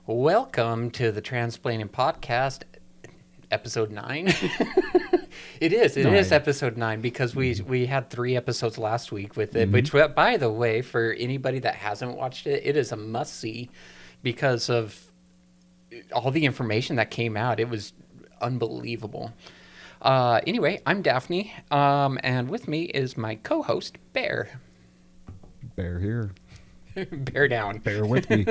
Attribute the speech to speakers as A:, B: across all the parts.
A: Welcome to the Transplaining Podcast, episode 9. It is
B: Nice.
A: episode 9 because we had 3 episodes last week with it,
B: Hmm.
A: which, by the way, for anybody that hasn't watched it, it is a must-see because of all the information that came out. It was unbelievable. Anyway, I'm Daphne, and with me is my co-host, Bear.
B: Bear here.
A: Bear down.
B: Bear with me.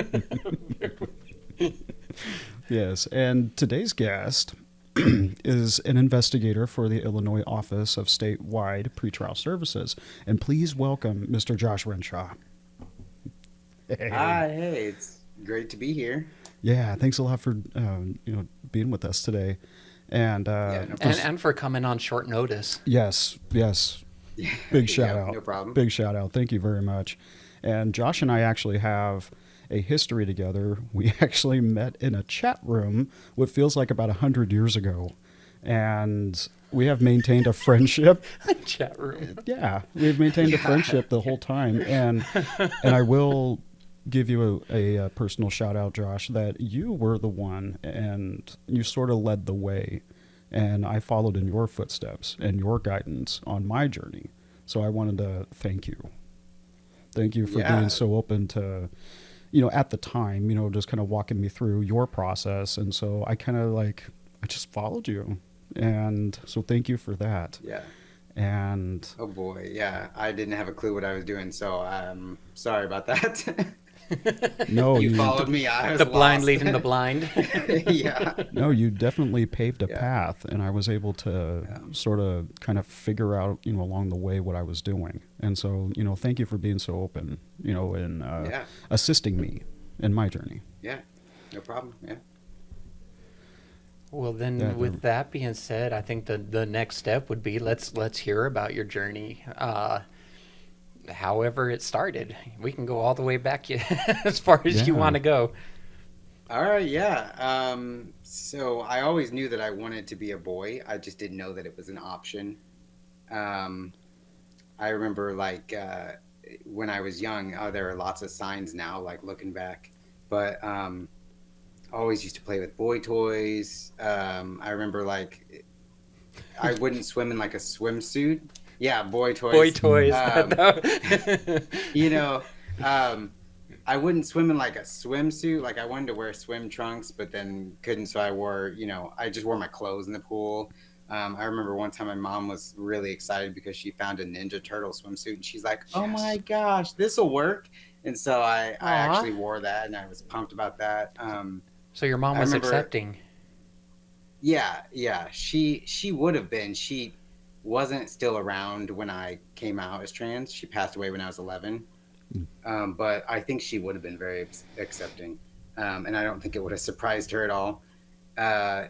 B: Yes, and today's guest is an investigator for the Illinois Office of Statewide Pretrial Services. And please welcome Mr. Josh Renshaw. Hey.
C: Hi, hey, it's great to be here.
B: Yeah, thanks a lot for being with us today. And
C: Yeah, no
A: And for coming on short notice.
B: yes, big shout
C: Yeah,
B: out.
C: no problem.
B: Big shout out. Thank you very much. And Josh and I actually have a history together. We actually met in a chat room what feels like about 100 years ago. And we have maintained a friendship.
A: Chat room.
B: Yeah, we've maintained a friendship the whole time. And I will give you a personal shout out, Josh, that you were the one and you sort of led the way. And I followed in your footsteps and your guidance on my journey. So I wanted to thank you. Thank you for
C: Yeah.
B: being so open to, at the time, just kind of walking me through your process. And so I I just followed you. And so thank you for that.
C: Yeah.
B: And
C: Oh boy, yeah. I didn't have a clue what I was doing, so I'm sorry about that.
B: no,
C: You followed me. I was
A: The blind
C: lost.
A: leading the blind.
C: Yeah.
B: no, you definitely paved a
C: Yeah.
B: path, and I was able to
C: Yeah.
B: sort of kind of figure out, along the way what I was doing. And so, thank you for being so open, and
C: Yeah.
B: assisting me in my journey.
C: Yeah. No problem. Yeah.
A: Well, then,
B: Yeah,
A: with that being said, I think the next step would be let's hear about your journey. However it started, we can go all the way back as far as you
B: Yeah.
A: want to go.
C: All right, yeah. So I always knew that I wanted to be a boy. I just didn't know that it was an option. Um, I remember when I was young, there are lots of signs now, like looking back. But I always used to play with boy toys. I remember I wouldn't swim in like a swimsuit. Yeah, boy toys.
A: Boy toys.
C: Um, you know, um, I wouldn't swim in like a swimsuit. Like I wanted to wear swim trunks, but then couldn't. So I just wore my clothes in the pool. I remember one time my mom was really excited because she found a Ninja Turtle swimsuit and she's like, "Oh
A: Yes.
C: my gosh, this will work." And so I
A: Aw.
C: actually wore that and I was pumped about that.
A: So your mom
C: I
A: was
C: remember-
A: accepting.
C: Yeah, she would have been. She wasn't still around when I came out as trans. She passed away when I was 11. But I think she would have been very accepting. And I don't think it would have surprised her at all. I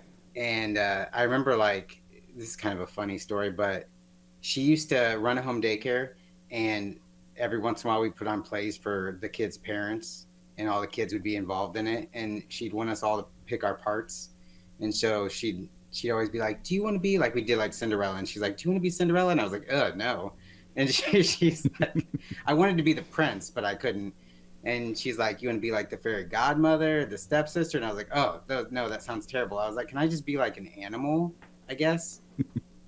C: remember this is kind of a funny story, but she used to run a home daycare, and every once in a while we put on plays for the kids' parents, and all the kids would be involved in it, and she'd want us all to pick our parts. And so she'd always be like, "Do you want to be like we did like Cinderella?" And she's like, "Do you want to be Cinderella?" And I was like, "No." And she's like, "I wanted to be the prince, but I couldn't." And she's like, "You want to be like the fairy godmother, the stepsister?" And I was like, "Oh, no, that sounds terrible." I was like, "Can I just be like an animal, I guess?"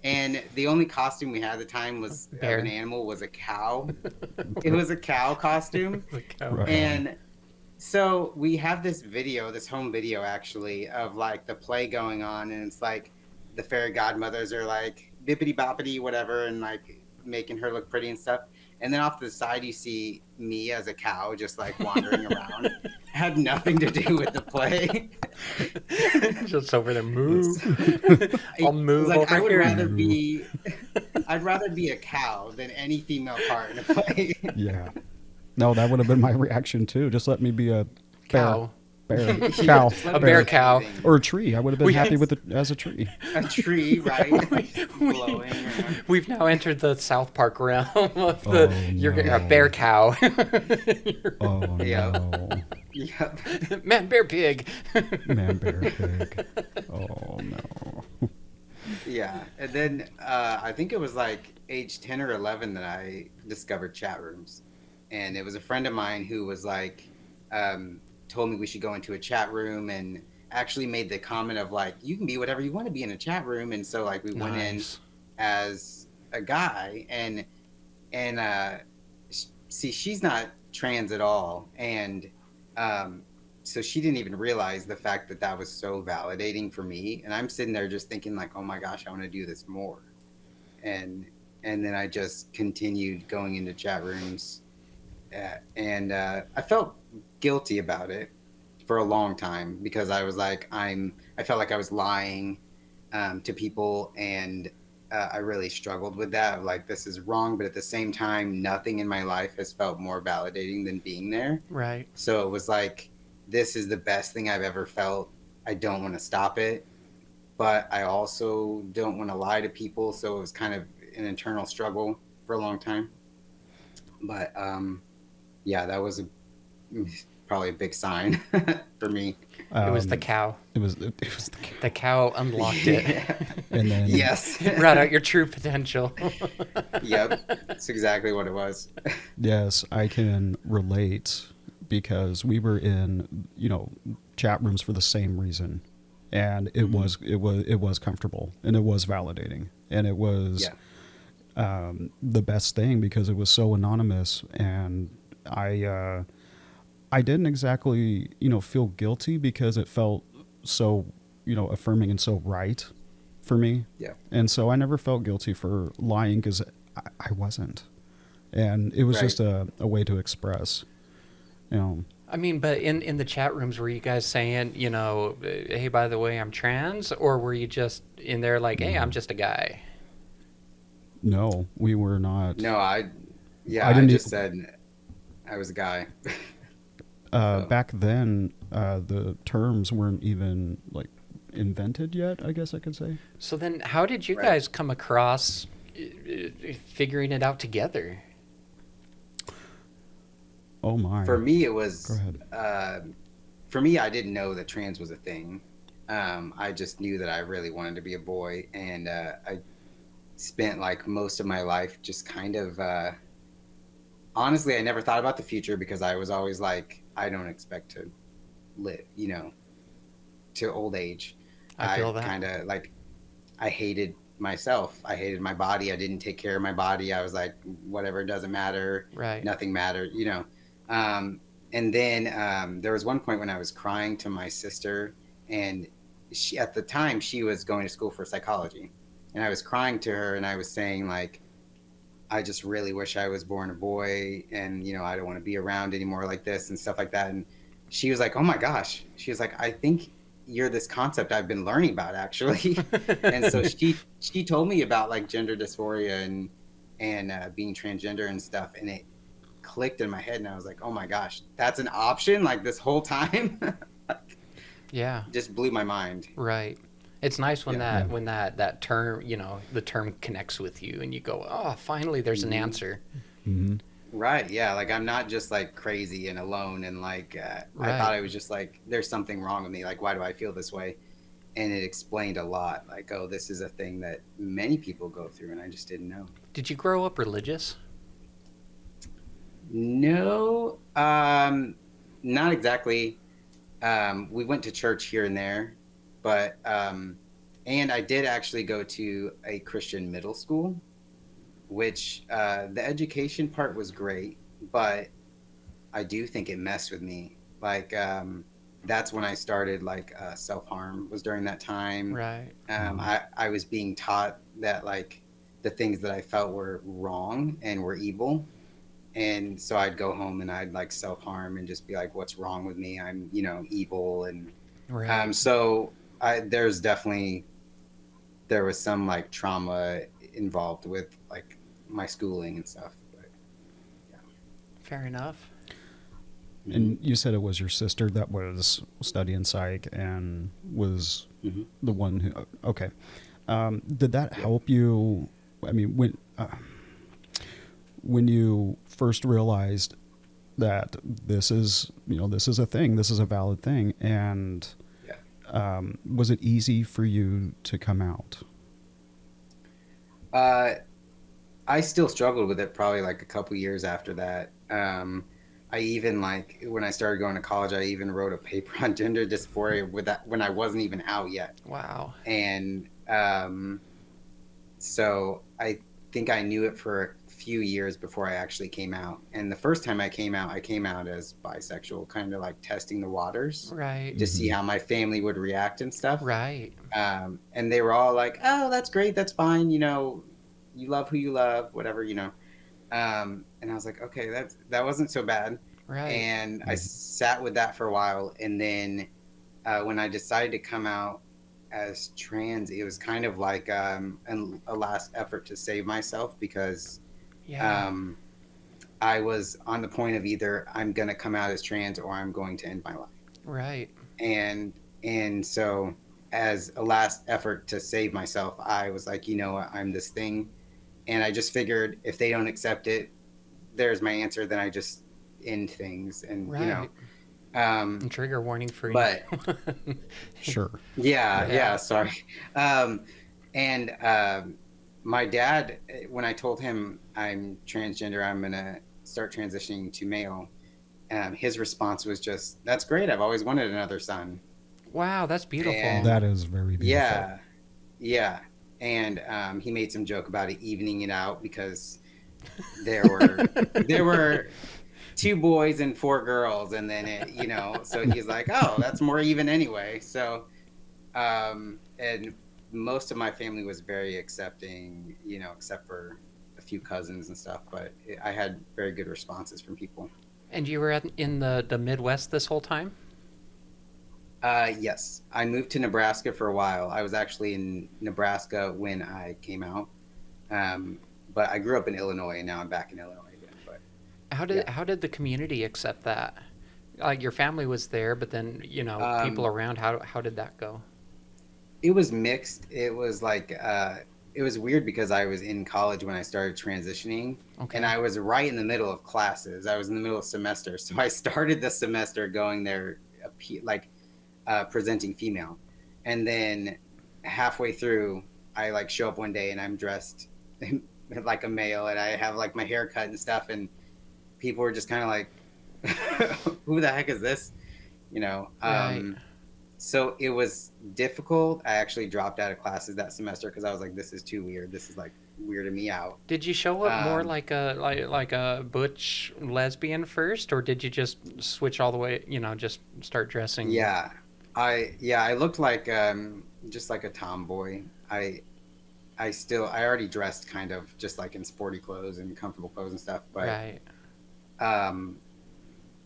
C: And the only costume we had at the time was of
A: Bear.
C: an animal was a cow. It was a cow costume.
B: Right.
C: And so we have this home video actually, of like the play going on, and it's like the fairy godmothers are like bippity boppity, whatever, and like making her look pretty and stuff. And then off to the side, you see me as a cow just like wandering around. Had nothing to do with the play.
A: Just over there, move. I'll move
C: Like
A: over
C: I would
A: here.
C: I'd rather be a cow than any female part in a play.
B: Yeah. No, that would have been my reaction too. Just let me be a
A: Cow.
B: bear,
C: Yeah,
B: cow,
C: just let
A: A
C: me
A: bear
C: do
A: cow.
C: anything.
B: or a tree. I would have been
A: We
B: happy
A: had-
B: with it as a tree.
C: A tree, right? Blowing around.
A: We've now entered the South Park realm of
B: Oh,
A: you're
B: no.
A: a bear cow.
B: Oh
C: Yeah.
B: no,
C: Yep.
A: Man, bear pig.
B: man, bear, pig. Oh no.
C: Yeah, and then I think it was like age 10 or 11 that I discovered chat rooms, and it was a friend of mine who was like, told me we should go into a chat room and actually made the comment of like, you can be whatever you want to be in a chat room. And so like we went in
A: Nice.
C: as a guy, and see, she's not trans at all, and so she didn't even realize the fact that that was so validating for me, and I'm sitting there just thinking like, oh my gosh, I want to do this more. And then I just continued going into chat rooms, and I felt guilty about it for a long time because I was like, I felt like I was lying to people, and I really struggled with that. Like, this is wrong, but at the same time, nothing in my life has felt more validating than being there.
A: Right.
C: So it was like, this is the best thing I've ever felt. I don't want to stop it, but I also don't want to lie to people. So it was kind of an internal struggle for a long time. But yeah, that was probably a big sign for me.
A: It was the cow.
B: It was the
A: The cow unlocked it.
B: and then
C: Yes.
A: Brought out your true potential.
C: Yep. That's exactly what it was.
B: yes, I can relate because we were in, chat rooms for the same reason. And it was comfortable and it was validating and it was the best thing because it was so anonymous, and I didn't exactly, feel guilty because it felt so, affirming and so right for me.
C: Yeah.
B: And so I never felt guilty for lying because I wasn't. And it was
C: Right.
B: just a way to express,
A: I mean, but in the chat rooms, were you guys saying, hey, by the way, I'm trans? Or were you just in there like, hey, I'm just a guy?
B: no, we were not.
C: No, I
B: I didn't
C: just said I was a guy.
B: Back then, the terms weren't even like invented yet, I guess I could say.
A: So then how did you
C: Right.
A: guys come across figuring it out together?
B: Oh my.
C: For me, it was.
B: Go ahead.
C: For me, I didn't know that trans was a thing. I just knew that I really wanted to be a boy, and I spent like most of my life just kind of. Honestly, I never thought about the future because I was always like, I don't expect to live, to old age.
A: I feel that.
C: kind of like, I hated myself. I hated my body. I didn't take care of my body. I was like, whatever, it doesn't matter.
A: Right.
C: Nothing mattered, And then there was one point when I was crying to my sister, and she, at the time, she was going to school for psychology, and I was crying to her, and I was saying like, I just really wish I was born a boy, and I don't want to be around anymore like this and stuff like that. And she was like, "Oh my gosh," she was like, "I think you're this concept I've been learning about actually." And so she told me about like gender dysphoria and being transgender and stuff, and it clicked in my head, and I was like, "Oh my gosh, that's an option!" Like this whole time,
A: Yeah.
C: just blew my mind.
A: Right. It's nice when
C: Yeah.
A: when that term, the term connects with you and you go, oh, finally there's an answer.
B: Mm-hmm.
C: Right. Yeah. Like I'm not just like crazy and alone, and like
A: Right.
C: I thought I was just like, there's something wrong with me. Like, why do I feel this way? And it explained a lot. Like, oh, this is a thing that many people go through, and I just didn't know.
A: Did you grow up religious?
C: No, not exactly. We went to church here and there, but and I did actually go to a Christian middle school, which the education part was great, but I do think it messed with me. Like that's when I started like self-harm was during that time.
A: Right.
C: I was being taught that like the things that I felt were wrong and were evil. And so I'd go home and I'd like self-harm and just be like, what's wrong with me? I'm, evil. And
A: Right.
C: so there was some like trauma involved with like my schooling and stuff. But,
A: Fair enough.
B: And you said it was your sister that was studying psych and was
C: Mhm.
B: the one who. Okay, did that help you? I mean, when you first realized that this is a thing, this is a valid thing, and was it easy for you to come out?
C: I still struggled with it probably like a couple years after that. I even like when I started going to college, I even wrote a paper on gender dysphoria with that when I wasn't even out yet.
A: Wow.
C: And so I think I knew it for a few years before I actually came out. And the first time I came out as bisexual, kind of like testing the waters
A: Right.
C: to see how my family would react and stuff.
A: Right.
C: And they were all like, "Oh, that's great, that's fine. You know, you love who you love, whatever, you know." And I was like, "Okay, that wasn't so bad."
A: Right.
C: And I sat with that for a while, and then when I decided to come out as trans, it was kind of like a last effort to save myself because
A: Yeah.
C: I was on the point of either I'm going to come out as trans or I'm going to end my life.
A: Right.
C: And so as a last effort to save myself, I was like, you know what, I'm this thing. And I just figured if they don't accept it, there's my answer. Then I just end things and, you know,
A: Right. And trigger warning for
C: but
B: Sure.
C: yeah,
A: Yeah.
C: sorry. Um, and my dad, when I told him I'm transgender, I'm going to start transitioning to male, his response was just, "That's great. I've always wanted another son."
A: Wow, that's beautiful.
C: And
B: That is very beautiful.
C: yeah, yeah. And he made some joke about it, evening it out because there were two boys and four girls, and then it, you know, so he's like, "Oh, that's more even anyway." So, and most of my family was very accepting, you know, except for a few cousins and stuff. But I had very good responses from people.
A: And you were in the Midwest this whole time?
C: Yes, I moved to Nebraska for a while. I was actually in Nebraska when I came out, but I grew up in Illinois, and now I'm back in Illinois again. But yeah,
A: How did the community accept that? Like your family was there, but then, you know, people
C: um,
A: around, how did that go?
C: it was mixed. It was like it was weird because I was in college when I started transitioning, and
A: Okay.
C: I was right in the middle of classes. I was in the middle of semester, so I started the semester going there, like presenting female, and then halfway through, I like show up one day and I'm dressed like a male, and I have like my hair cut and stuff, and people were just kind of like, "Who the heck is this?" You know.
A: Right.
C: So it was difficult. I actually dropped out of classes that semester because I was like, "This is too weird. This is like weirding me out."
A: Did you show up more
C: Um,
A: like a butch lesbian first, or did you just switch all the way, you know, just start dressing?
C: yeah, I looked like just like a tomboy. I already dressed kind of just like in sporty clothes and comfortable clothes and stuff,
A: Right.
C: um,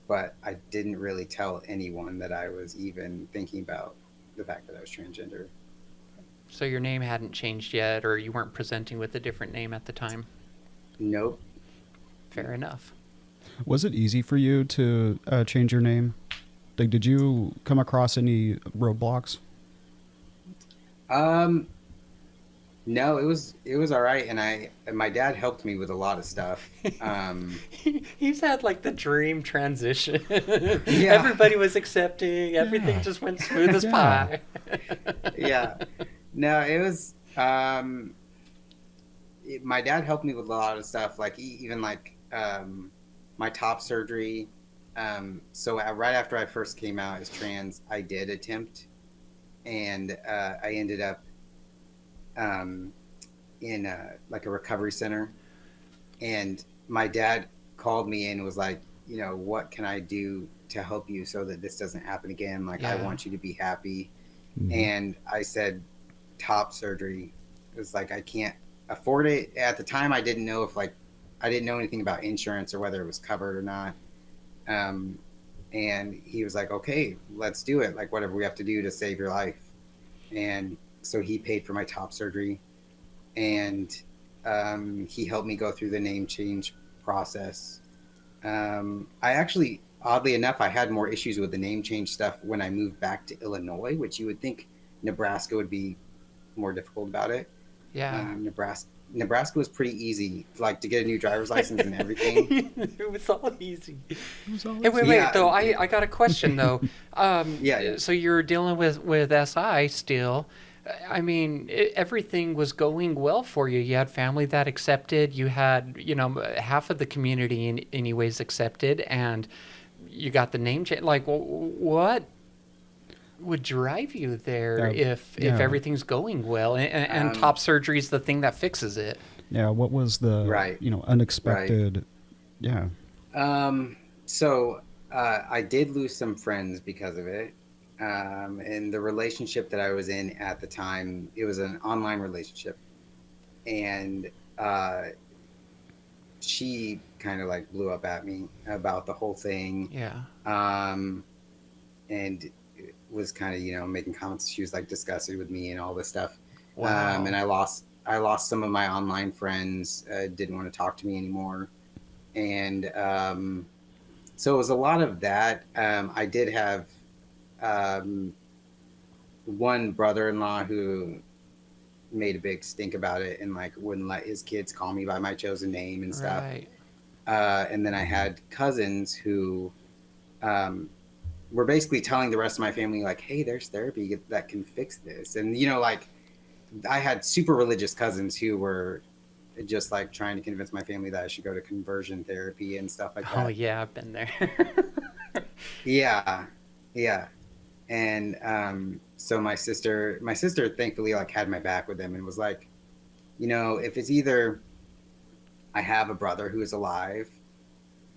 C: but I didn't really tell anyone that I was even thinking about the fact that I was transgender.
A: So your name hadn't changed yet, or you weren't presenting with a different name at the time?
C: Nope.
A: Fair enough.
B: Was it easy for you to change your name? Like, did you come across any roadblocks?
C: Um, no, it was all right, and my dad helped me with a lot of stuff.
A: He's had like the dream transition.
C: Yeah,
A: Everybody was accepting. Everything
B: Yeah.
A: just went smooth as
B: Yeah.
A: pie.
C: yeah. No, it was. My dad helped me with a lot of stuff, like even like my top surgery. So right after I first came out as trans, I did attempt, and I ended up um, in like a recovery center. And my dad called me and was like, you know, what can I do to help you so that this doesn't happen again? Like, I
A: Yeah.
C: want you to be happy.
B: Hmm.
C: And I said, top surgery. It was like, I can't afford it. At the time, I didn't know if like, I didn't know anything about insurance or whether it was covered or not. Um, and he was like, okay, let's do it. Like, whatever we have to do to save your life. And so he paid for my top surgery, and he helped me go through the name change process. I actually, oddly enough, I had more issues with the name change stuff when I moved back to Illinois, which you would think Nebraska would be more difficult about it.
A: Yeah.
C: Nebraska was pretty easy, like to get a new driver's license and everything.
A: It was all easy.
B: It was
A: Hey,
B: always
A: wait,
C: Yeah,
A: though. I got a question though.
C: yeah, yeah.
A: So you're dealing with SI still. I mean, everything was going well for you. You had family that accepted. You had, half of the community, anyways, accepted, and you got the name change. Like, what would drive you there if
B: Yeah.
A: everything's going well, and
C: Um,
A: top surgery is the thing that fixes it?
B: Yeah, what was the
C: Right.
B: unexpected? Yeah,
C: So I did lose some friends because of it. And the relationship that I was in at the time, it was an online relationship. And uh, she kind of like blew up at me about the whole thing.
A: Yeah.
C: Um, and was kind of, making comments. She was like disgusted with me and all this stuff.
A: Wow.
C: And I lost some of my online friends, didn't want to talk to me anymore. And so it was a lot of that. I did have um, one brother-in-law who made a big stink about it and like wouldn't let his kids call me by my chosen name and stuff.
A: Right.
C: And then I had cousins who um, were basically telling the rest of my family like, "Hey, there's therapy that can fix this." And like I had super religious cousins who were just like trying to convince my family that I should go to conversion therapy and stuff like
A: Oh
C: that.
A: yeah, I've been there.
C: Yeah, yeah. And so my sister thankfully like had my back with them and was like, if it's either I have a brother who is alive,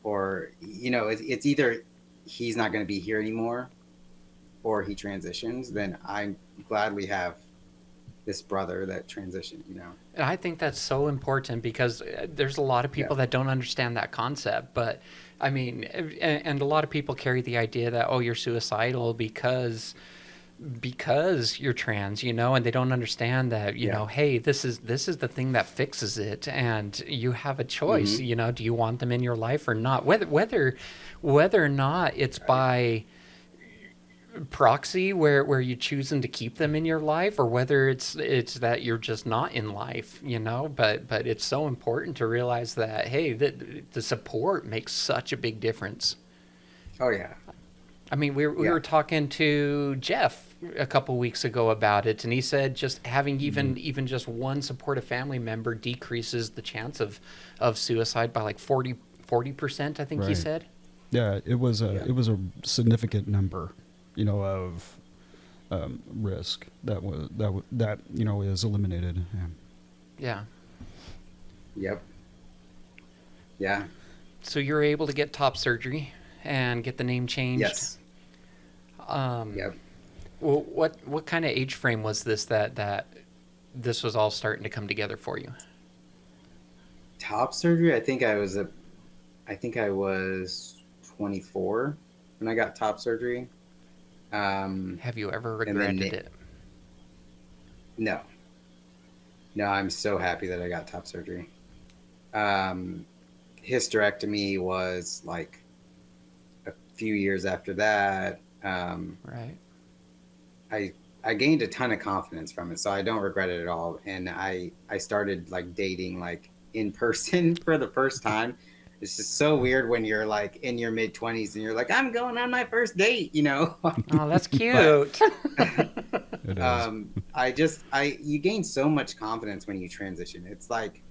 C: or it's either he's not going to be here anymore, or he transitions, then I gladly have this brother that transitioned.
A: And I think that's so important because there's a lot of people
C: Yeah.
A: that don't understand that concept. But I mean, and a lot of people carry the idea that, oh, you're suicidal because you're trans, and they don't understand that,
C: Yeah.
A: hey, this is the thing that fixes it, and you have a choice.
C: Hmm.
A: Do you want them in your life or not? Whether or not it's by proxy where you choosing to keep them in your life, or whether it's that you're just not in life, but it's so important to realize that, hey, the support makes such a big difference.
C: Oh yeah.
A: I mean, we
C: Yeah.
A: were talking to Jeff a couple weeks ago about it, and he said just having even just one supportive family member decreases the chance of suicide by like 40%, I think he
B: right.
A: said.
B: Yeah, it was a
C: Yeah.
B: significant number, of risk that is eliminated. Yeah.
A: Yeah.
C: Yep. Yeah.
A: So you're able to get top surgery and get the name changed.
C: Yes.
A: Um,
C: Yep.
A: well, what kind of age frame was this that this was all starting to come together for you?
C: Top surgery. I think I was 24 when I got top surgery.
A: Have you ever
C: And then
A: regretted it?
C: No, no, I'm so happy that I got top surgery. Um, Hysterectomy was like a few years after that.
A: Right.
C: I gained a ton of confidence from it, so I don't regret it at all. And I started like dating like in person for the first time. It's just so weird when you're like in your mid 20s and you're like, I'm going on my first date.
A: Oh, that's cute.
B: It is.
C: You gain so much confidence when you transition. It's like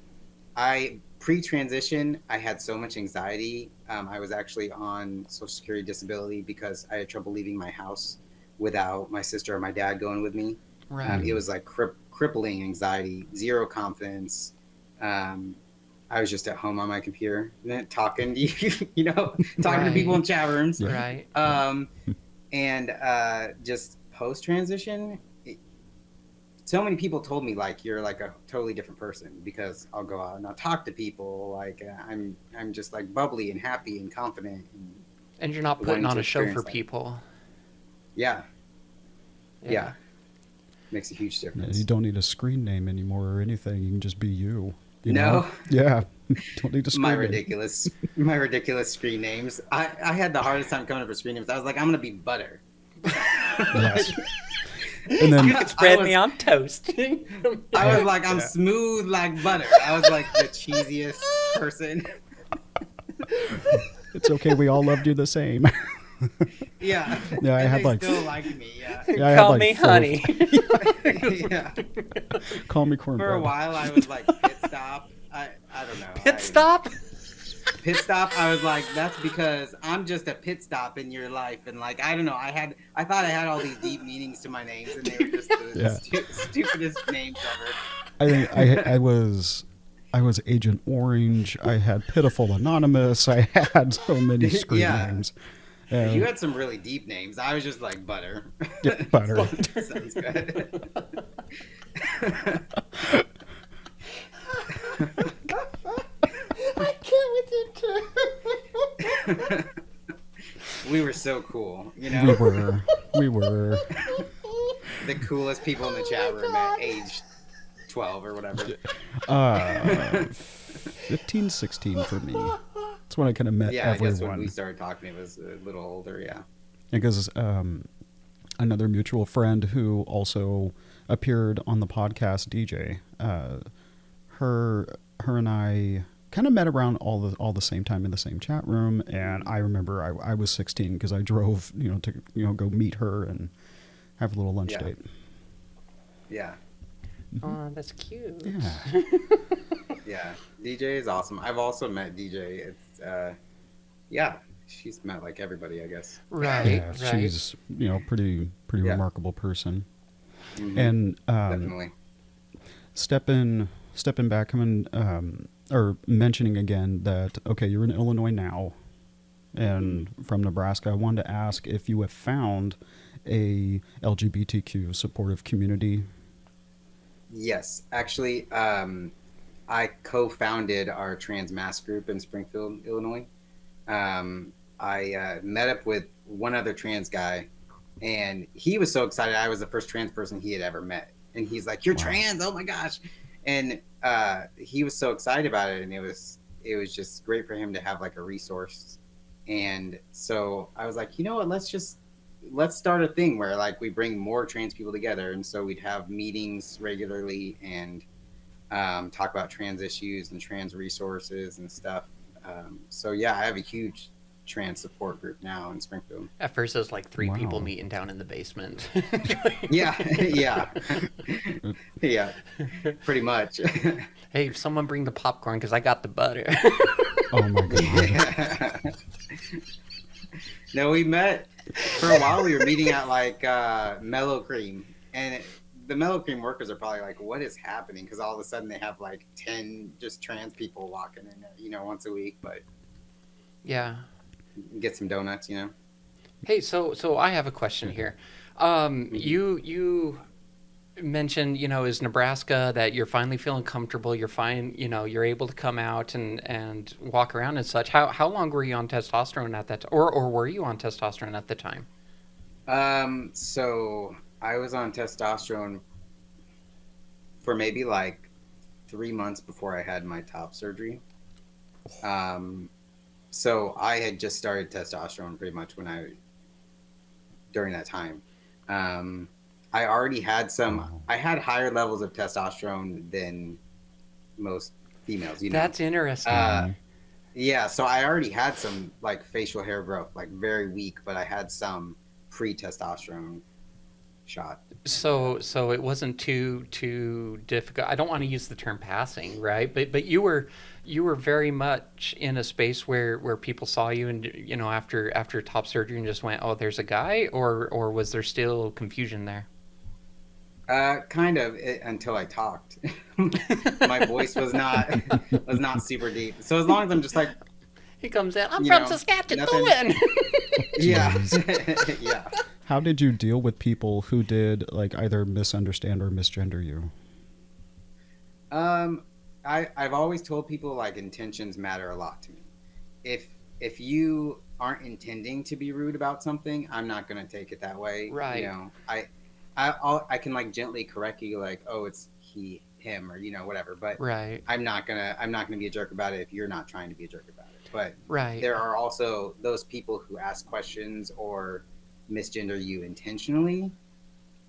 C: I pre-transition, I had so much anxiety. I was actually on Social Security disability because I had trouble leaving my house without my sister or my dad going with me.
A: Right.
C: It was like crippling anxiety, zero confidence. I was just at home on my computer, talking, talking to people in chat rooms.
B: Yeah.
A: Right.
C: And just post transition, so many people told me like you're like a totally different person because I'll go out and I'll talk to people like I'm just like bubbly and happy and confident.
A: And you're not
C: Wanting
A: putting on
C: to
A: a show for
C: experience that.
A: people.
C: Yeah, yeah, makes a huge
B: Yeah,
C: difference.
B: you don't need a screen name anymore or anything. You can just be you. You
C: No.
B: know? Yeah. Don't need a screen
C: My
B: name.
C: ridiculous screen names. I had the hardest time coming up with screen names. I was like, I'm gonna be Butter.
B: Yes. And then
A: You could spread
C: I
A: me on toast.
C: I was like, I'm smooth like butter. I was like the cheesiest person.
B: it's okay. We all loved you the same.
C: Yeah.
B: Yeah, I
C: And
B: had
C: they
B: like
C: still liked me. Yeah.
B: Yeah, I had
A: Call
B: like
A: me
B: four-
A: honey.
C: Yeah.
B: Call me
C: For a
B: cornbread.
C: while, I was like pit stop. I don't know.
A: Pit stop.
C: Pit stop. I was like, that's because I'm just a pit stop in your life, and like I don't know. I thought I had all these deep meanings to my names, and they were just the
B: Yeah.
C: stupidest names ever.
B: I think I was Agent Orange. I had Pitiful Anonymous. I had so many screen
C: Yeah.
B: names.
C: You had some really deep names. I was just like Butter.
B: Yeah, Butter.
C: Sounds good.
A: I can't with you too.
C: We were so cool, you know.
B: We were.
C: The coolest people in the chat room at age 12 or whatever.
B: 15, 16 for me. That's when I kind of met
C: Yeah, I guess when we
B: everyone.
C: started talking, it was a little older. Yeah.
B: Because another mutual friend who also appeared on the podcast, DJ, her and I kind of met around all the same time in the same chat room, and I remember I was 16 because I drove to go meet her and have a little lunch
C: Yeah.
B: date.
C: Yeah.
A: Oh, that's cute.
B: Yeah.
C: Yeah. DJ is awesome. I've also met DJ. It's yeah, she's met like everybody, I guess.
A: Right.
B: Yeah,
A: right.
B: she's pretty
C: Yeah.
B: remarkable person.
C: Mhm.
B: And
C: Definitely.
B: stepping back, coming or mentioning again that okay, you're in Illinois now, and from Nebraska. I wanted to ask if you have found a LGBTQ supportive community.
C: Yes, actually, I co-founded our trans mass group in Springfield, Illinois. I met up with one other trans guy, and he was so excited. I was the first trans person he had ever met, and he's like, "You're
B: Wow.
C: trans! Oh my gosh!" And he was so excited about it, and it was just great for him to have like a resource. And so I was like, you know what? Let's start a thing where like we bring more trans people together, and so we'd have meetings regularly and talk about trans issues and trans resources and stuff. So yeah, I have a huge trans support group now in Springfield.
A: At first, it was like three people
B: Wow.
A: meeting down in the basement.
C: Yeah, yeah, yeah, pretty much.
A: Hey, someone bring the popcorn because I got the butter.
B: Oh my god.
C: No, we met for a while. We were meeting at like Mellow Cream, and the Mellow Cream workers are probably like, "What is happening?" Because all of a sudden they have like 10 just trans people walking in there, once a week. But
A: Yeah.
C: get some donuts,
A: Hey, so I have a question here. You mentioned, is Nebraska that you're finally feeling comfortable, you're fine, you're able to come out and walk around and such. How long were you on testosterone at that or were you on testosterone at the time?
C: So I was on testosterone for maybe like 3 months before I had my top surgery. So I had just started testosterone pretty much during that time. I already had I had higher levels of testosterone than most females,
A: That's interesting.
C: Yeah, so I already had some like facial hair growth, like very weak, but I had some pre-testosterone shot.
A: So it wasn't too difficult. I don't want to use the term passing, right? But you were very much in a space where people saw you and after top surgery and just went, "Oh, there's a guy," or was there still confusion there?
C: Kind of until I talked. My voice was not super deep. So as long as I'm just like,
A: He comes in. I'm
C: You
A: from
C: know,
A: Saskatchewan.
C: yeah, yeah.
B: How did you deal with people who did like either misunderstand or misgender you?
C: I've always told people like intentions matter a lot to me. If you aren't intending to be rude about something, I'm not gonna take it that way.
A: Right.
C: I can like gently correct you, like, oh, it's he, him, or whatever. But
A: Right.
C: I'm not gonna be a jerk about it if you're not trying to be a jerk about it. But
A: Right.
C: there are also those people who ask questions or misgender you intentionally,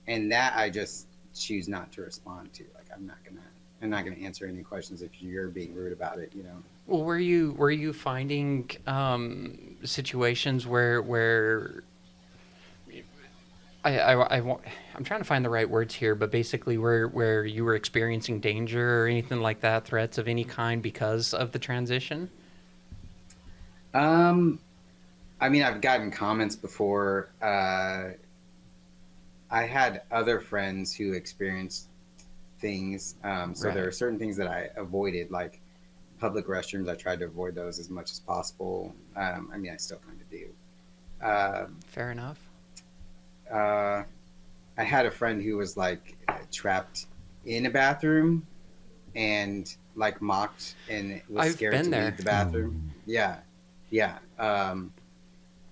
C: and that I just choose not to respond to. Like I'm not gonna answer any questions if you're being rude about it.
A: Well, were you finding situations where I'm trying to find the right words here, but basically where you were experiencing danger or anything like that, threats of any kind because of the transition.
C: Um, I mean, I've gotten comments before. I had other friends who experienced things. So there
A: Right.
C: are certain things that I avoided, like public restrooms. I tried to avoid those as much as possible. I mean, I still kind of do. Um,
A: Fair enough.
C: uh, I had a friend who was like trapped in a bathroom and like mocked and was
A: I've
C: scared
A: been
C: to
A: there.
C: leave the bathroom. Yeah, yeah.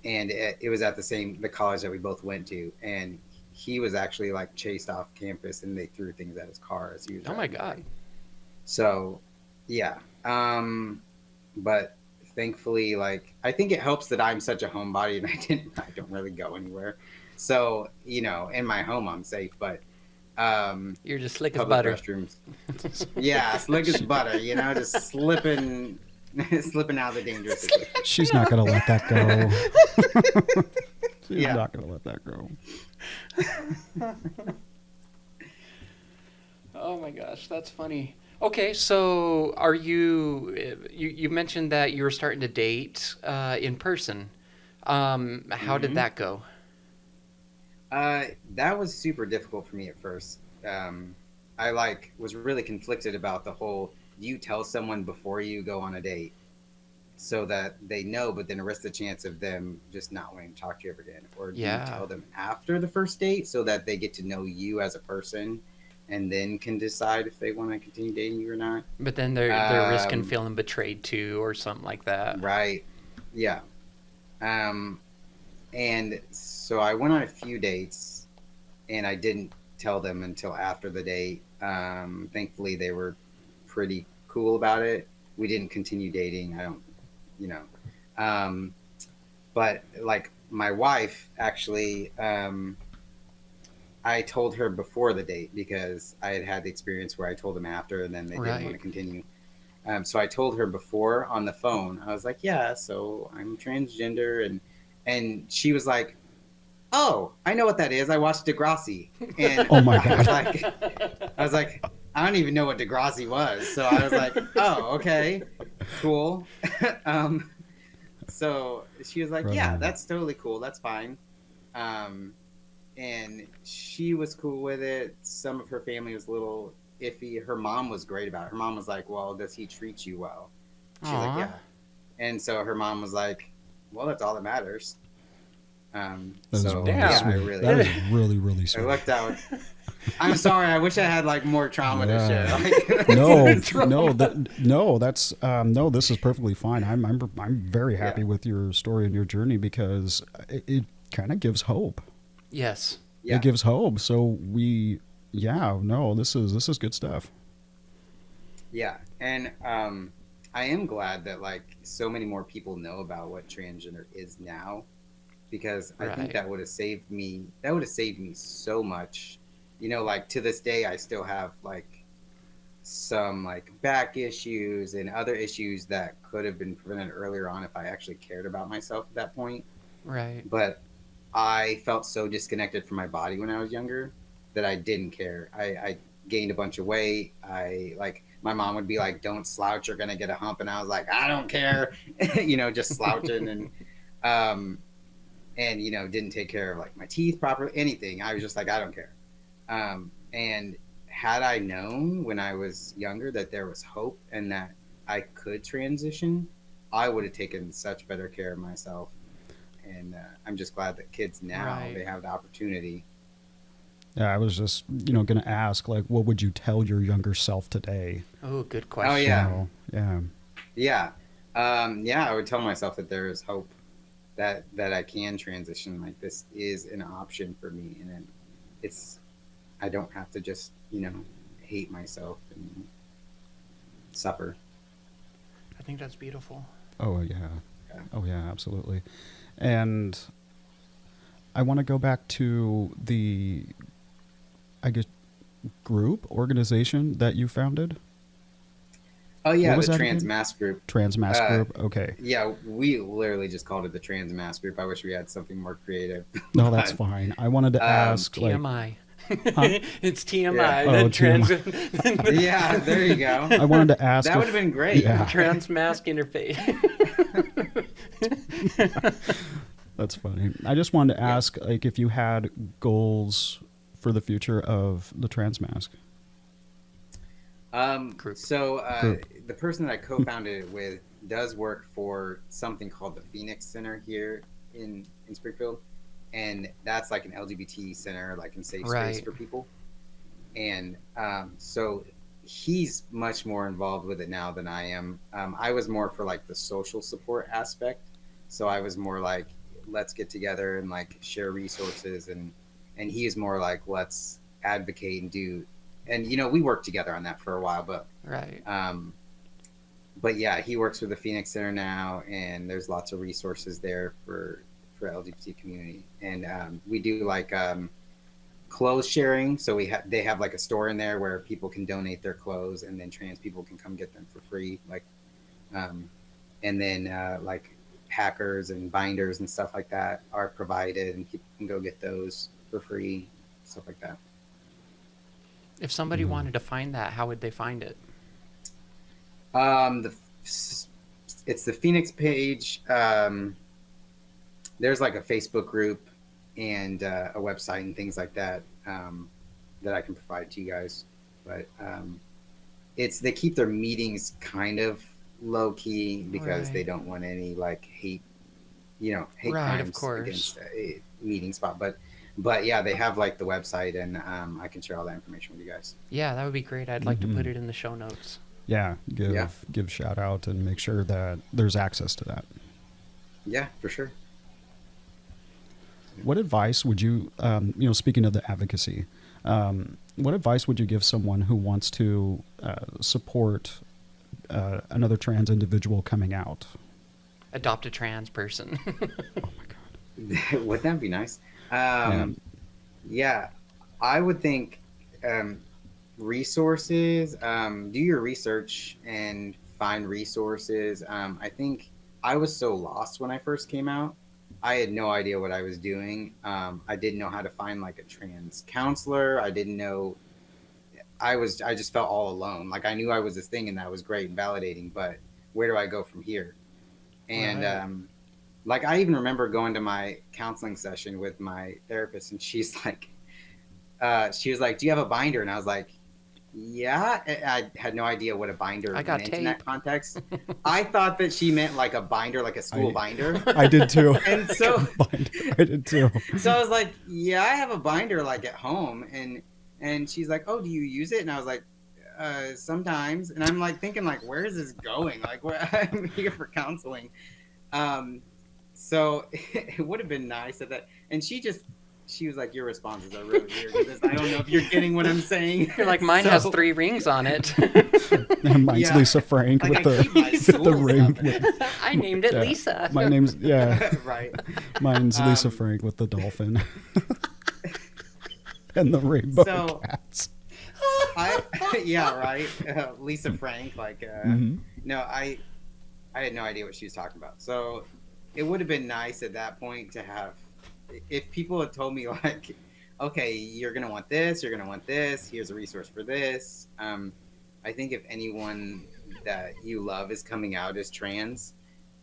C: And it was at the college that we both went to, and he was actually like chased off campus, and they threw things at his car as he was
A: Oh my
C: driving
A: God.
C: away. So, yeah. But thankfully, like I think it helps that I'm such a homebody and I don't really go anywhere. So in my home I'm safe, but
A: You're just slick as
C: public
A: butter.
C: restrooms, yeah, slick as butter. Just slipping, slipping out of the dangerous situation.
B: She's not going to let that go. She's
C: Yeah.
B: not going to let that go.
A: Oh my gosh, that's funny. Okay, so are you mentioned that you were starting to date in person. How did
C: Hmm.
A: that go?
C: That was super difficult for me at first. I like was really conflicted about the whole. Do you tell someone before you go on a date so that they know, but then risk the chance of them just not wanting to talk to you ever again? Or do you
A: Yeah,
C: tell them after the first date so that they get to know you as a person and then can decide if they want to continue dating you or not?
A: but then they're risking
C: Um,
A: feeling betrayed too, or something like that.
C: right. Yeah. Um, and so I went on a few dates and I didn't tell them until after the date. Thankfully, they were pretty cool about it. We didn't continue dating. I don't, you know. Um, but like my wife, actually, I told her before the date because I had had the experience where I told them after and then they didn't want
A: Right.
C: to continue. So I told her before on the phone. I was like, "Yeah, so I'm transgender," and she was like, "Oh, I know what that is. I watched Degrassi," and
B: Oh my
C: I was
B: God.
C: like, I was like, I don't even know what Degrassi was. So I was like, "Oh, okay, cool." um, so she was like,
B: Right
C: "Yeah,
B: on.
C: that's totally cool. That's fine." Um, and she was cool with it. Some of her family was a little iffy. Her mom was great about it. Her mom was like, "Well, does he treat you well?" She's like,
A: Aw.
C: "Yeah." And so her mom was like, "Well, that's all that matters."
B: That is
C: So
B: really
C: yeah,
A: Damn.
C: I
B: sweet. That
C: really,
B: is really, really
C: I
B: sweet.
C: looked out. I'm sorry. I wish I had like more trauma to share.
B: Yeah.
C: Like,
B: No, no,
A: Trauma.
B: no. That's no. This is perfectly fine. I'm very
C: yeah,
B: happy with your story and your journey because it kind of gives hope.
A: Yes.
B: It
C: yeah,
B: gives hope. So yeah, no, this is good stuff.
C: yeah. And I am glad that like so many more people know about what transgender is now because I think
A: Right.
C: that would have saved me. That would have saved me so much. Like to this day, I still have like some like back issues and other issues that could have been prevented earlier on if I actually cared about myself at that point.
A: Right.
C: But I felt so disconnected from my body when I was younger that I didn't care. I gained a bunch of weight. I like my mom would be like, "Don't slouch, you're gonna get a hump," and I was like, "I don't care," just slouching um and didn't take care of like my teeth properly, anything. I was just like, I don't care. And had I known when I was younger that there was hope and that I could transition, I would have taken such better care of myself. And I'm just glad that kids now
A: Right.
C: they have the opportunity.
B: Yeah, I was just going to ask like, what would you tell your younger self today?
A: Oh, good
C: Oh
B: You
A: question.
C: yeah,
B: know, yeah.
C: yeah, yeah. I would tell myself that there is hope that I can transition. Like this is an option for me, and then it's I don't have to just hate myself and suffer.
A: I think that's beautiful.
B: Oh yeah.
C: Yeah.
B: Oh yeah, absolutely. And I want to go back to the, I guess, group organization that you founded.
C: Oh yeah,
B: What was
C: the
B: that
C: Trans
B: again?
C: Mass Group.
B: Trans Mass
C: Uh,
B: Group. Okay.
C: yeah, we literally just called it the Trans Mass Group. I wish we had something more creative,
B: No, that's
C: but
B: fine. I wanted to ask, like,
A: TMI.
B: huh?
A: It's
C: yeah,
A: TMI.
B: Oh,
A: The trans
B: TMI.
C: yeah. There you go.
B: I wanted to ask
C: That would
B: if,
C: have been great.
B: yeah,
A: Transmask interface.
B: that's funny. I just wanted to
C: Yeah.
B: ask, like, if you had goals for the future of the Trans Mask
A: Group.
C: So
B: group.
C: the person that I co-founded it with does work for something called the Phoenix Center here in Springfield, and that's like an LGBT center, like in safe space
A: Right.
C: for people. And so he's much more involved with it now than I am. I was more for like the social support aspect, so I was more like, let's get together and like share resources, and he is more like, let's advocate and do. And you know, we worked together on that for a while,
A: Right.
C: um, but yeah, he works with the Phoenix Center now, and there's lots of resources there for LGBT community, and we do like clothes sharing. So they have like a store in there where people can donate their clothes, and then trans people can come get them for free. Like, um, and then like packers and binders and stuff like that are provided, and people can go get those for free, stuff like that.
A: If somebody wanted to find that, how would they find it?
C: The it's the Phoenix page. There's like a Facebook group and a website and things like that that I can provide to you guys. But it's they keep their meetings kind of low key because they
A: Right.
C: don't want any like hate, hate
A: Right, of
C: crimes
A: course.
C: against a meeting spot. But yeah, they have like the website, and I can share all that information with you guys.
A: Yeah, that would be great. I'd like to put it in the show notes.
B: Yeah,
C: Yeah.
B: give shout out and make sure that there's access to that.
C: Yeah, for sure.
B: What advice would you, speaking of the advocacy, what advice would you give someone who wants to support another trans individual coming out?
A: Adopt a trans person.
B: Oh my God.
C: Wouldn't that be nice?
B: Yeah.
C: Yeah, I would think resources. Do your research and find resources. I think I was so lost when I first came out. I had no idea what I was doing. I didn't know how to find like a trans counselor. I didn't know. I just felt all alone. Like I knew I was this thing, and that was great and validating. But where do I go from here? And
A: Right.
C: like I even remember going to my counseling session with my therapist, and she was like, "Do you have a binder?" And I was like, "Yeah." I had no idea what a binder
A: I got
C: meant in that
A: tape.
C: context. I thought that she meant like a binder, like a school
B: I-
C: binder.
B: I did too.
C: And so,
B: I did too.
C: so I was like, "Yeah, I have a binder like at home." And she's like, "Oh, do you use it?" And I was like, "Sometimes." And I'm like thinking like, "Where is this going? Like, where I'm here for counseling." So it would have been nice at that. And she was like, "Your responses are really weird. I don't know if you're getting what I'm saying."
A: You're like, mine has
C: So,
A: 3 rings on it.
B: Mine's
C: Yeah.
B: Lisa Frank
C: Like,
B: with
C: I keep my
B: with the
C: school
B: ring.
C: stuff.
A: I named it
B: Yeah.
A: Lisa.
B: My name's
C: right.
B: mine's Lisa
C: Um,
B: Frank with the dolphin and the rainbow
C: So-
B: cats.
C: Yeah, right. Lisa Frank, like,
B: Mhm.
C: no, I had no idea what she was talking about. So it would have been nice at that point to have, if people had told me like, okay, you're gonna want this, you're gonna want this. Here's a resource for this. I think if anyone that you love is coming out as trans,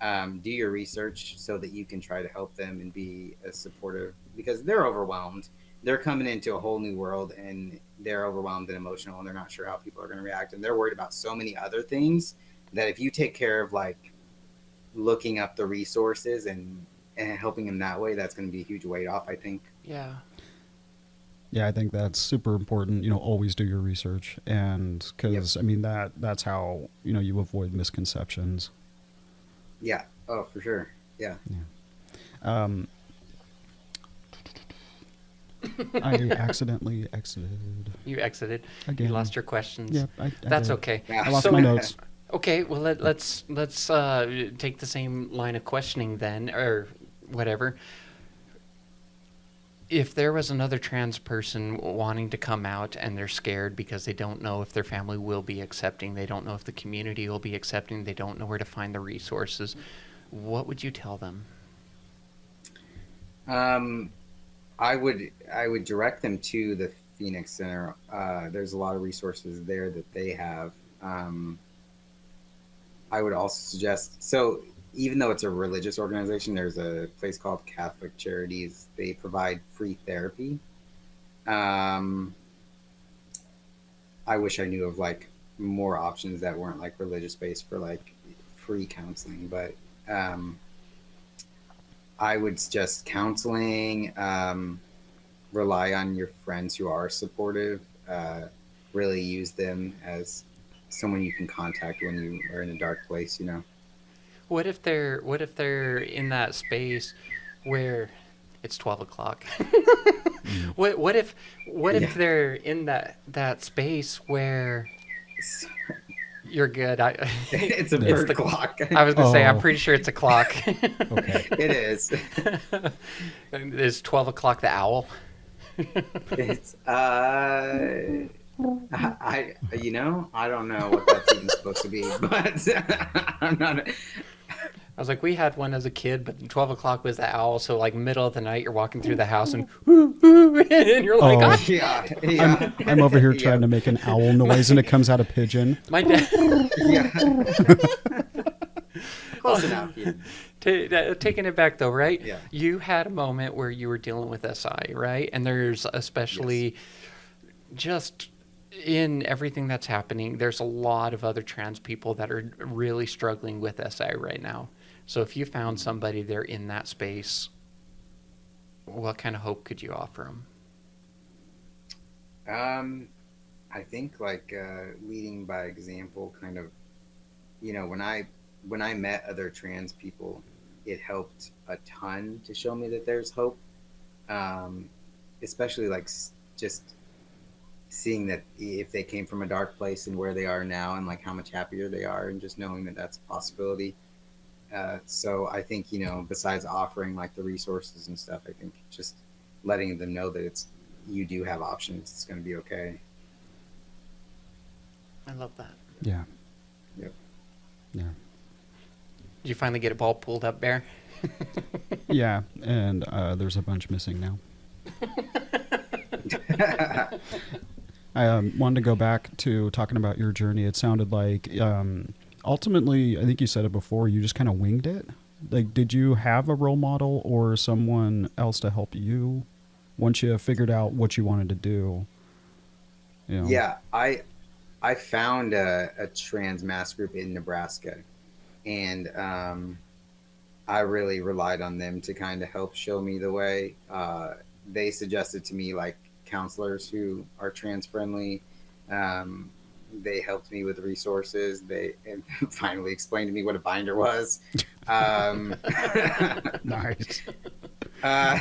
C: do your research so that you can try to help them and be a supportive, because they're overwhelmed. They're coming into a whole new world, and they're overwhelmed and emotional, and they're not sure how people are going to react, and they're worried about so many other things that if you take care of like looking up the resources and helping them that way, that's going to be a huge weight off, I think.
A: Yeah.
B: Yeah, I think that's super important. Always do your research, and because I mean that's how you avoid misconceptions.
C: Yeah. Oh, for sure. Yeah.
B: Um, I accidentally exited
A: You exited.
B: again.
A: You lost your questions.
B: Yep, I
A: That's
B: did.
A: okay.
C: Yeah.
B: I lost
A: So-
B: my notes.
A: Okay, well let's take the same line of questioning then, or whatever. if there was another trans person wanting to come out and they're scared because they don't know if their family will be accepting, they don't know if the community will be accepting, they don't know where to find the resources, what would you tell them?
C: I would direct them to the Phoenix Center. There's a lot of resources there that they have. I would also suggest, so even though it's a religious organization, there's a place called Catholic Charities. They provide free therapy. Um, I wish I knew of like more options that weren't like religious based for like free counseling, but um, I would suggest counseling. Rely on your friends who are supportive. Really use them as someone you can contact when you are in a dark place.
A: What if they're in that space where it's 12 o'clock? What if
C: Yeah.
A: they're in that space where you're good?
C: It's a
B: It's
C: bird
A: the
C: clock.
A: I was gonna say, I'm
B: Oh.
A: pretty sure it's a clock.
B: Okay.
C: It is.
A: Is 12 o'clock the owl?
C: It's I don't know what that's even supposed to be, but I'm not.
A: I was like, we had one as a kid, but 12 o'clock was the owl. So like middle of the night, you're walking through the house and whoo, whoo, and you're like,
B: Oh.
A: "Ah."
C: Yeah, yeah,
B: I'm over here
C: yeah,
B: trying to make an owl noise and it comes out a pigeon.
A: My dad.
C: yeah. Close enough. Yeah.
A: Taking it back though, right?
C: Yeah.
A: You had a moment where you were dealing with SI, right? And there's especially just in everything that's happening, there's a lot of other trans people that are really struggling with SI right now. So if you found somebody there in that space, what kind of hope could you offer them?
C: I think like leading by example, kind of. When I met other trans people, it helped a ton to show me that there's hope. Um, Especially like just seeing that if they came from a dark place and where they are now, and like how much happier they are, and just knowing that that's a possibility. So I think besides offering like the resources and stuff, I think just letting them know that you do have options. It's going to be okay.
A: I love that.
B: Yeah.
C: Yep.
B: Yeah.
A: Did you finally get a ball pulled up, Bear?
B: Yeah. And there's a bunch missing now. I wanted to go back to talking about your journey. It sounded like ultimately, I think you said it before, you just kind of winged it. Like, did you have a role model or someone else to help you once you figured out what you wanted to do?
C: Yeah, I found a trans mass group in Nebraska, and I really relied on them to kind of help show me the way. They suggested to me like counselors who are trans friendly. They helped me with resources. They and finally explained to me what a binder was.
B: Nice.
C: uh,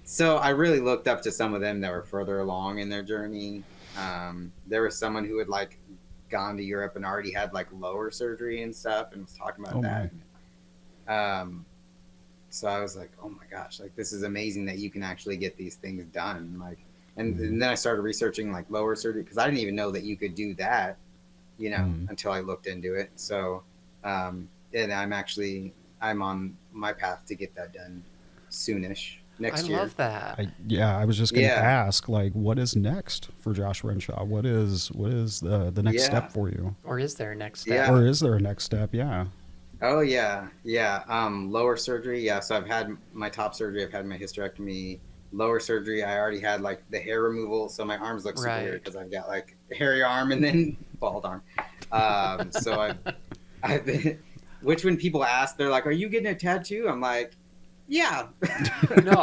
C: so I really looked up to some of them that were further along in their journey. There was someone who had like gone to Europe and already had like lower surgery and stuff, and was talking about
B: Oh,
C: that. So I was like, oh my gosh, like this is amazing that you can actually get these things done. Like, and then I started researching like lower surgery because I didn't even know that you could do that, until I looked into it. So, and I'm on my path to get that done soonish next
A: I
C: year.
A: love that.
B: I was just going to
C: Yeah.
B: ask, like, what is next for Josh Renshaw? What is the next
C: Yeah.
B: step for you?
A: Or is there a next step?
C: Yeah.
B: Or is there a next step? Yeah.
C: Oh yeah, yeah. Lower surgery. Yeah. So I've had my top surgery. I've had my hysterectomy. Lower surgery. I already had like the hair removal, so my arms look super
A: Right.
C: weird because I've got like a hairy arm and then bald arm. So I've been, which when people ask, they're like, "Are you getting a tattoo?" I'm like, "Yeah."
A: No,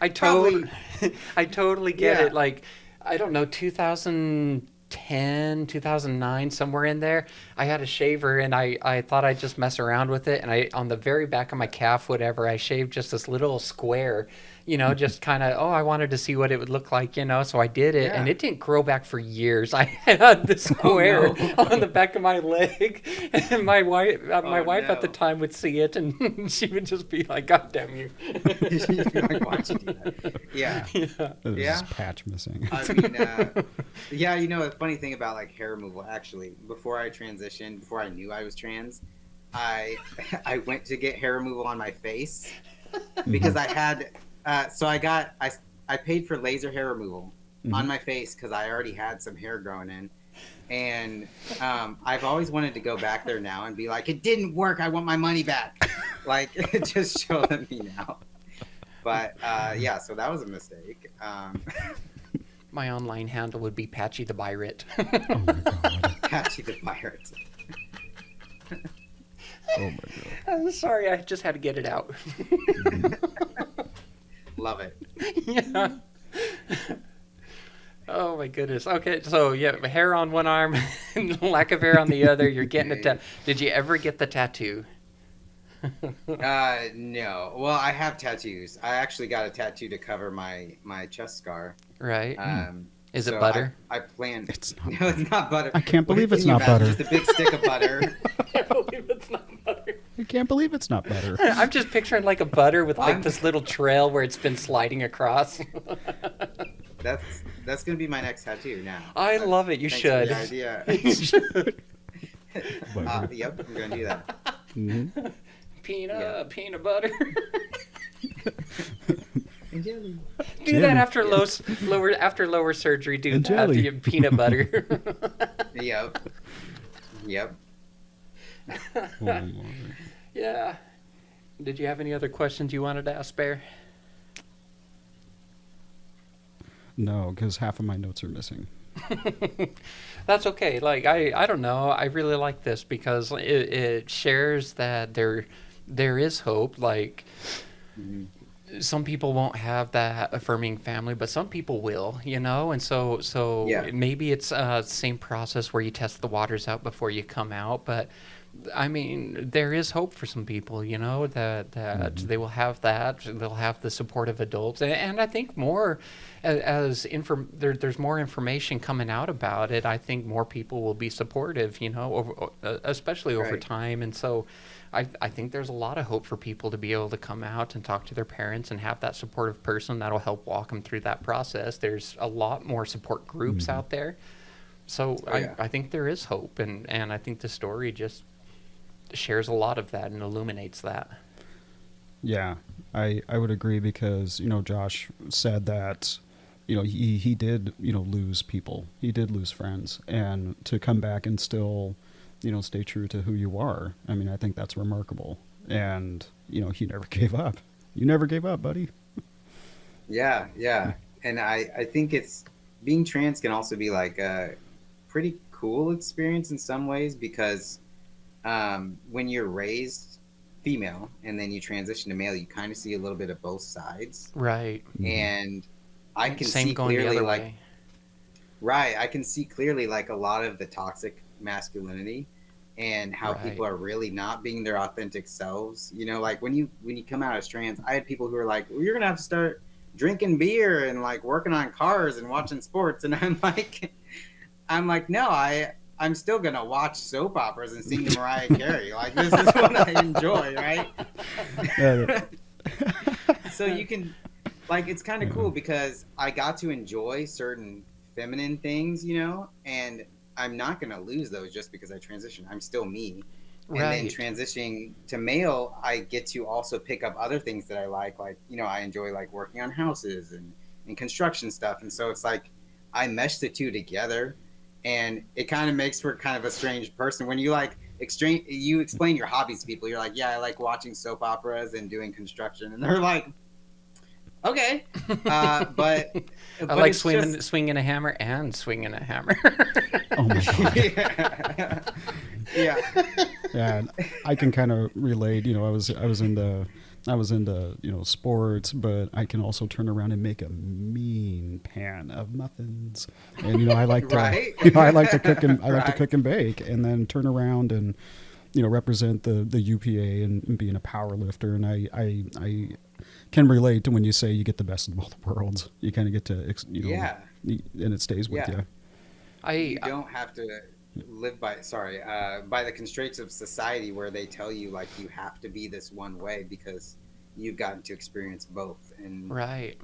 A: I totally
C: Probably.
A: I totally get
C: Yeah.
A: it. Like, I don't know, 2010, 2009, somewhere in there, I had a shaver and I thought I'd just mess around with it. And on the very back of my calf, whatever, I shaved just this little square. just kind of, oh, I wanted to see what it would look like, so I did it, and
C: Yeah.
A: it didn't grow back for years. I had this square
C: no.
A: on the back of my leg, and my
C: Oh,
A: wife at the
C: no.
A: time would see it, and she would just be like, "God damn you!"
C: You'd be like, why'd you do that? Yeah.
A: Yeah.
B: There's
C: Yeah.
B: this patch missing.
C: I mean, yeah, the funny thing about like hair removal, actually, before I transitioned, before I knew I was trans, I I went to get hair removal on my face because I had, so I paid for laser hair removal on my face because I already had some hair growing in. And I've always wanted to go back there now and be like, it didn't work. I want my money back. Like, just show them me now. But yeah, so that was a mistake.
A: My online handle would be Patchy the Pirate.
B: Oh my god.
C: Patchy the Pirate.
B: Oh my god.
A: I'm sorry, I just had to get it out.
C: Love it.
A: Yeah. Oh my goodness. Okay, so yeah, hair on one arm, and lack of hair on the other. You're getting a Did you ever get the tattoo?
C: No. Well, I have tattoos. I actually got a tattoo to cover my chest scar.
A: Right. Is it
C: So
A: butter?
C: I plan.
B: It's not.
C: No, it's not butter.
B: I can't believe
C: Can
B: it's
C: you
B: not
C: imagine
B: butter.
C: Just a big stick of butter.
A: I can't believe it's not butter.
B: I can't believe it's not butter.
A: I'm just picturing like a butter with like
C: I'm-
A: this little trail where it's been sliding across.
C: That's gonna be my next tattoo now.
A: I love it. You
C: Thanks for
A: should.
C: the idea.
A: You should.
B: Butter.
C: Yep, I'm gonna do that.
B: Mhm.
A: Peanut butter.
C: And jelly.
A: Do that after lower surgery. Do
B: And
A: that.
B: jelly.
A: The peanut butter.
C: Yep. Yep.
B: Oh, Lord.
A: Yeah. Did you have any other questions you wanted to ask, Bear?
B: No, because half of my notes are missing.
A: That's okay. Like I don't know. I really like this because it shares that there is hope. Like some people won't have that affirming family, but some people will. And so
C: Yeah.
A: maybe it's same process where you test the waters out before you come out, but. I mean, there is hope for some people, that they will have that. They'll have the support of adults, and I think more there's more information coming out about it. I think more people will be supportive, especially over
C: Right.
A: time. And so, I think there's a lot of hope for people to be able to come out and talk to their parents and have that supportive person that'll help walk them through that process. There's a lot more support groups out there. So
C: Oh, yeah.
A: I think there is hope, and I think the story just shares a lot of that and illuminates that.
B: Yeah, I would agree because, Josh said that, he did, lose people. He did lose friends. And to come back and still, stay true to who you are, I mean, I think that's remarkable. And, he never gave up. You never gave up, buddy.
C: Yeah, yeah. And I think it's being trans can also be like a pretty cool experience in some ways because when you're raised female and then you transition to male, you kind of see a little bit of both sides.
A: Right.
C: And I can
A: Same
C: see
A: going the
C: clearly
A: other
C: like
A: way.
C: right, I can see clearly like a lot of the toxic masculinity and how
A: Right.
C: people are really not being their authentic selves. Like when you come out as trans, I had people who were like, well, you're gonna have to start drinking beer and like working on cars and watching sports, and I'm like, no, I'm still gonna watch soap operas and sing to Mariah Carey. Like this is what I enjoy, right? So you can, like, it's kind of cool because I got to enjoy certain feminine things, and I'm not gonna lose those just because I transition. I'm still me. And then
A: Right.
C: transitioning to male, I get to also pick up other things that I like I enjoy like working on houses and construction stuff. And so it's like I mesh the two together, and it kind of makes for kind of a strange person when you like you explain your hobbies to people. You're like, yeah, I like watching soap operas and doing construction, and they're like, okay, but
A: I like
C: it's
A: swinging a hammer and swinging a hammer.
B: Oh my God.
C: yeah.
B: Yeah, I can kind of relate. I was into sports, but I can also turn around and make a mean pan of muffins. And I like to
C: Right.
B: I like to cook and
C: Right.
B: cook and bake, and then turn around and represent the UPA and being a power lifter. And I can relate to when you say you get the best of both worlds. You kind of get to,
C: Yeah.
B: and it stays with
C: Yeah.
B: you.
C: You don't have to live by the constraints of society where they tell you like you have to be this one way because you've gotten to experience both, and
A: Right.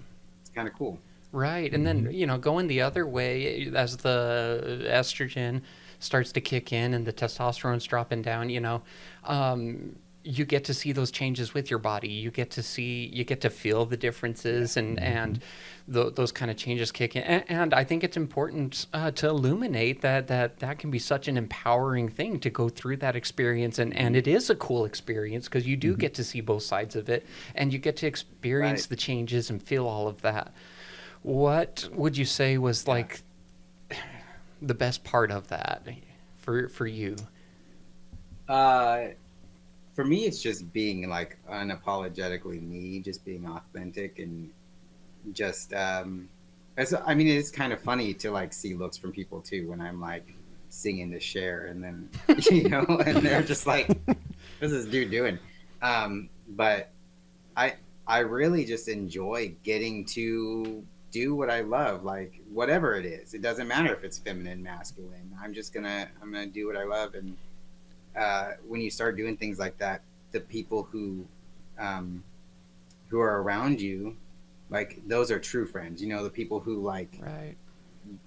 C: it's kind of cool.
A: Right. And then, going the other way as the estrogen starts to kick in and the testosterone's dropping down, you get to see those changes with your body. You get to feel the differences and those kind of changes kick in. And I think it's important to illuminate that can be such an empowering thing to go through that experience. And it is a cool experience because you do get to see both sides of it and you get to experience
C: Right.
A: the changes and feel all of that. What would you say was like the best part of that for you?
C: For me, it's just being like unapologetically me, just being authentic and just it's kind of funny to like see looks from people too when I'm like singing to Cher and then and they're just like, what's this dude doing? But I really just enjoy getting to do what I love, like whatever it is. It doesn't matter if it's feminine, masculine. I'm gonna do what I love. And when you start doing things like that, the people who are around you, like those are true friends. The people who like,
A: Right.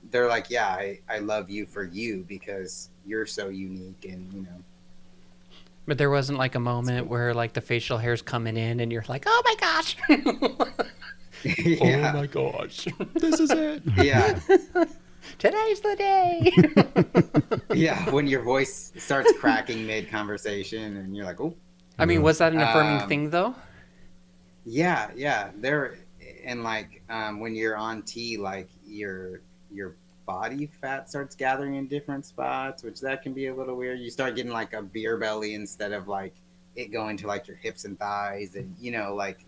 C: they're like, yeah, I love you for you because you're so unique, and
A: But there wasn't like a moment where like the facial hair's coming in and you're like, oh my gosh.
C: yeah,
A: Oh my gosh.
B: This is it.
C: yeah,
A: Today's the day.
C: yeah. When your voice starts cracking mid conversation, and you're like, oh.
A: I mean, was that an affirming
C: Um,
A: thing though?
C: Yeah. There, and like when you're on T, like your body fat starts gathering in different spots, which that can be a little weird. You start getting like a beer belly instead of like it going to like your hips and thighs, and like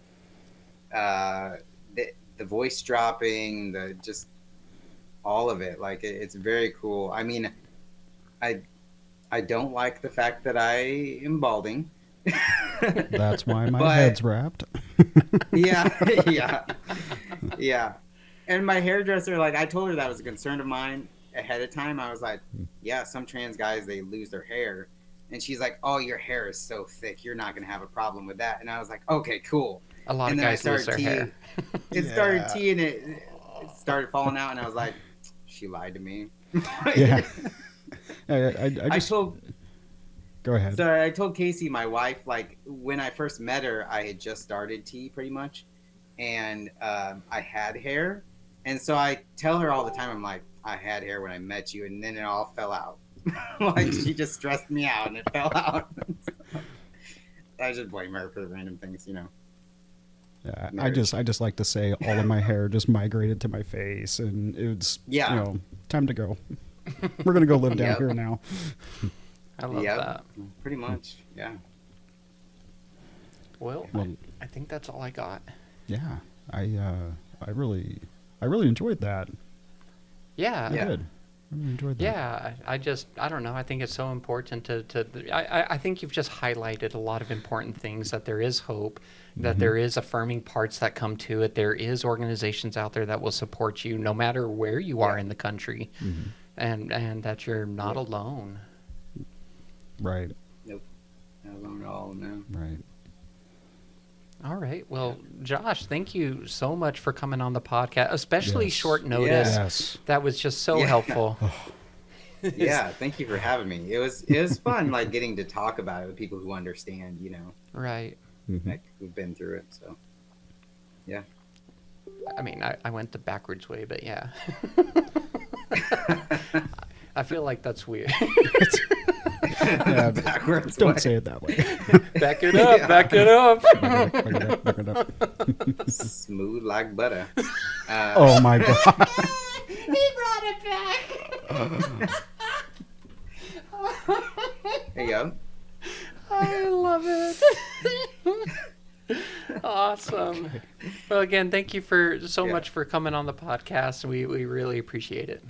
C: the voice dropping, the just all of it. Like it's very cool. I mean, I don't like the fact that I am balding.
B: That's why my
C: But-
B: head's wrapped.
C: yeah. Yeah. And my hairdresser, like, I told her that was a concern of mine ahead of time. I was like, yeah, some trans guys, they lose their hair. And she's like, oh, your hair is so thick, you're not going to have a problem with that. And I was like, okay, cool.
A: A lot
C: And
A: of
C: then I
A: guys lose their
C: started
A: hair.
C: It started
B: Yeah.
C: teeing it started falling out, and I was like, she lied to me.
B: Yeah. I
C: I
B: just
C: told
B: go ahead.
C: Sorry, I told Casey, my wife, like when I first met her, I had just started tea pretty much, and I had hair, and so I tell her all the time, I'm like, I had hair when I met you, and then it all fell out. Like she just stressed me out, and it fell out. I just blame her for the random things.
B: Yeah,
C: Marriage.
B: I just like to say all of my hair just migrated to my face, and it's
C: Yeah.
B: time to go. We're gonna go live down
C: Yep.
B: here now.
A: I love
C: Yep.
A: that.
C: Pretty much, yeah.
A: Well,
B: Well-
A: I think that's all I got.
B: Yeah, I really enjoyed that.
A: Yeah.
B: I
C: Yeah.
B: did. I really enjoyed that.
A: Yeah, I don't know. I think it's so important I think you've just highlighted a lot of important things, that there is hope, that there is affirming parts that come to it. There is organizations out there that will support you no matter where you are
C: Yeah.
A: in the country,
B: Mhm.
A: and that you're not alone.
B: Right.
C: Not alone at all, no.
B: Right.
A: All right. Well, Josh, thank you so much for coming on the podcast, especially
B: Yes.
A: short notice.
B: Yes.
A: That was just so
C: Yeah.
A: helpful.
C: Yeah, thank you for having me. It was fun, like getting to talk about it with people who understand,
A: Right.
B: Mhm.
C: like who've been through it. So yeah.
A: I mean, I went the backwards way, but yeah. I feel like that's weird.
B: Yeah, but
C: Backwards
B: don't
C: way.
B: say it that way.
A: Back it up, back it up.
B: Back it up.
C: Smooth like butter.
B: Oh my god.
A: He brought it back.
C: There you go.
A: I love it. Awesome. Well, again, thank you for so
C: Yeah.
A: much for coming on the podcast. We really appreciate it.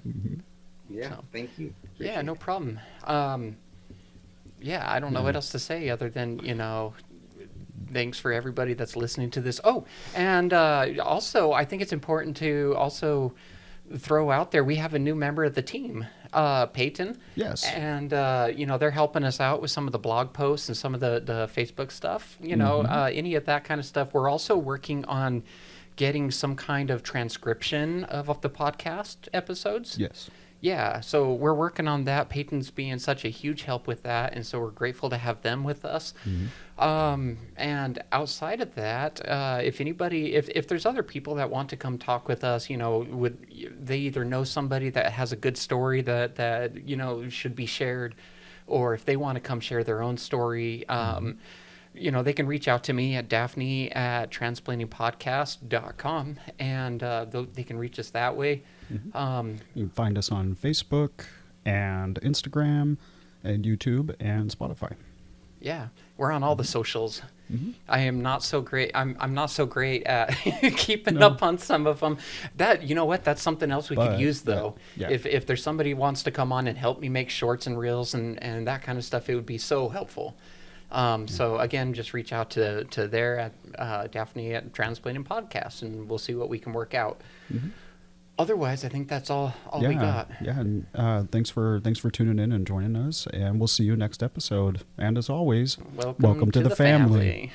C: Yeah,
A: So.
C: thank you.
A: Yeah,
C: Appreciate
A: no
C: it.
A: problem. Yeah, I don't know what else to say other than, thanks for everybody that's listening to this. Oh, and also, I think it's important to also throw out there, we have a new member of the team, Peyton.
B: Yes.
A: And, they're helping us out with some of the blog posts and some of the Facebook stuff, any of that kind of stuff. We're also working on getting some kind of transcription of the podcast episodes.
B: Yes.
A: Yeah, so we're working on that. Peyton's being such a huge help with that, and so we're grateful to have them with us. And outside of that, if there's other people that want to come talk with us, they either know somebody that has a good story that should be shared, or if they want to come share their own story, they can reach out to me at Daphne@transplantingpodcast.com, and they can reach us that way.
B: You can find us on Facebook and Instagram and YouTube and Spotify.
A: Yeah, we're on all the socials. I am not so great. I'm not so great at keeping up on some of them. That's something else we could use though.
B: Yeah.
A: If there's somebody who wants to come on and help me make shorts and reels and that kind of stuff, it would be so helpful. So again, just reach out to there at Daphne at Transplanting Podcast, and we'll see what we can work out. Otherwise, I think that's all we got.
B: Yeah, and thanks for tuning in and joining us, and we'll see you next episode. And as always,
A: Welcome to the family.